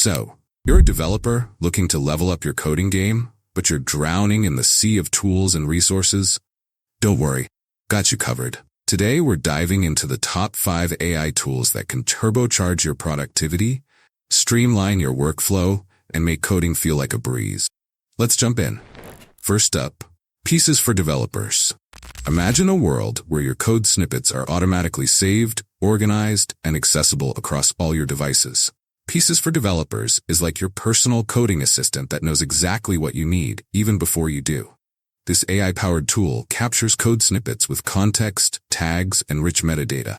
So, you're a developer looking to level up your coding game, but you're drowning in the sea of tools and resources? Don't worry, got you covered. Today we're diving into the top 5 AI tools that can turbocharge your productivity, streamline your workflow, and make coding feel like a breeze. Let's jump in. First up, pieces for developers. Imagine a world where your code snippets are automatically saved, organized, and accessible across all your devices. Pieces for developers is like your personal coding assistant that knows exactly what you need, even before you do. This AI-powered tool captures code snippets with context, tags, and rich metadata.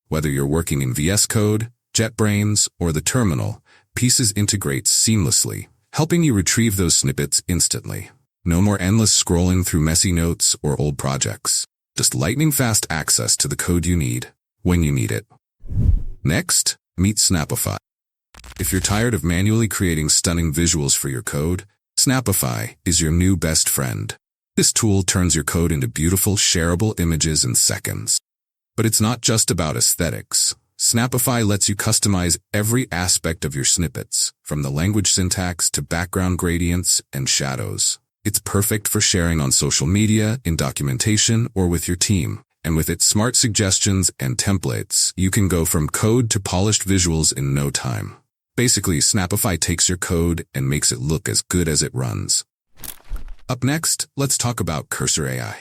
Whether you're working in VS Code, JetBrains, or the terminal, Pieces integrates seamlessly, helping you retrieve those snippets instantly. No more endless scrolling through messy notes or old projects. Just lightning-fast access to the code you need, when you need it. Next, meet Snappify. If you're tired of manually creating stunning visuals for your code, Snappify is your new best friend. This tool turns your code into beautiful, shareable images in seconds. But it's not just about aesthetics. Snappify lets you customize every aspect of your snippets, from the language syntax to background gradients and shadows. It's perfect for sharing on social media, in documentation, or with your team. And with its smart suggestions and templates, you can go from code to polished visuals in no time. Basically, Snappify takes your code and makes it look as good as it runs. Up next, let's talk about Cursor AI.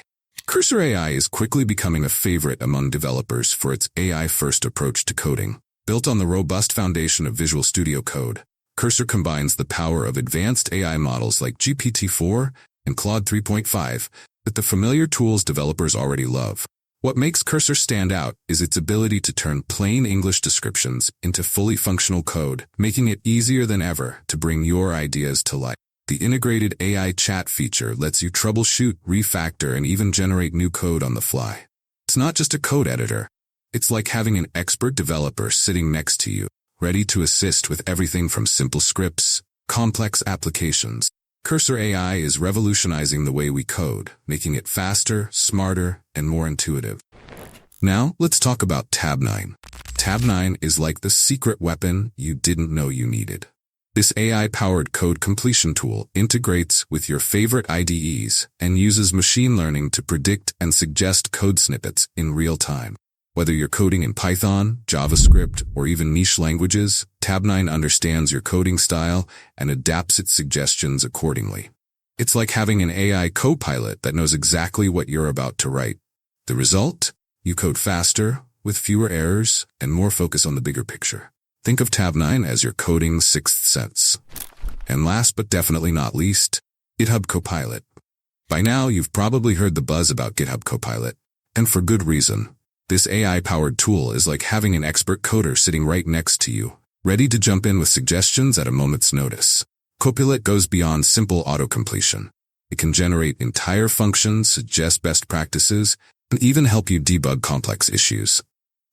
Cursor AI is quickly becoming a favorite among developers for its AI-first approach to coding. Built on the robust foundation of Visual Studio Code, Cursor combines the power of advanced AI models like GPT-4 and Claude 3.5 with the familiar tools developers already love. What makes Cursor stand out is its ability to turn plain English descriptions into fully functional code, making it easier than ever to bring your ideas to life. The integrated AI chat feature lets you troubleshoot, refactor, and even generate new code on the fly. It's not just a code editor. It's like having an expert developer sitting next to you, ready to assist with everything from simple scripts, complex applications. Cursor AI is revolutionizing the way we code, making it faster, smarter, and more intuitive. Now, let's talk about Tabnine. Tabnine is like the secret weapon you didn't know you needed. This AI-powered code completion tool integrates with your favorite IDEs and uses machine learning to predict and suggest code snippets in real time. Whether you're coding in Python, JavaScript, or even niche languages, Tabnine understands your coding style and adapts its suggestions accordingly. It's like having an AI Copilot that knows exactly what you're about to write. The result? You code faster, with fewer errors, and more focus on the bigger picture. Think of Tabnine as your coding sixth sense. And last but definitely not least, GitHub Copilot. By now, you've probably heard the buzz about GitHub Copilot, and for good reason. This AI-powered tool is like having an expert coder sitting right next to you, ready to jump in with suggestions at a moment's notice. Copilot goes beyond simple auto-completion. It can generate entire functions, suggest best practices, and even help you debug complex issues.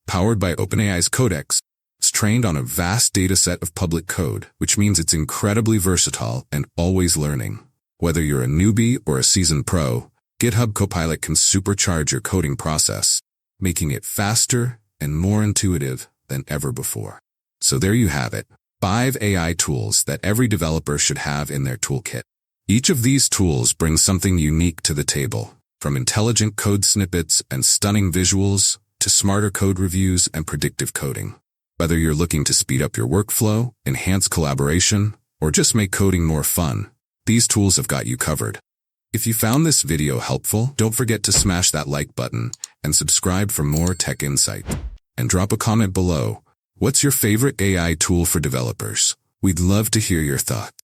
Powered by OpenAI's Codex, it's trained on a vast dataset of public code, which means it's incredibly versatile and always learning. Whether you're a newbie or a seasoned pro, GitHub Copilot can supercharge your coding process, making it faster and more intuitive than ever before. So there you have it, 5 AI tools that every developer should have in their toolkit. Each of these tools brings something unique to the table, from intelligent code snippets and stunning visuals to smarter code reviews and predictive coding. Whether you're looking to speed up your workflow, enhance collaboration, or just make coding more fun, these tools have got you covered. If you found this video helpful, don't forget to smash that like button and subscribe for more tech insight. And drop a comment below. What's your favorite AI tool for developers? We'd love to hear your thoughts.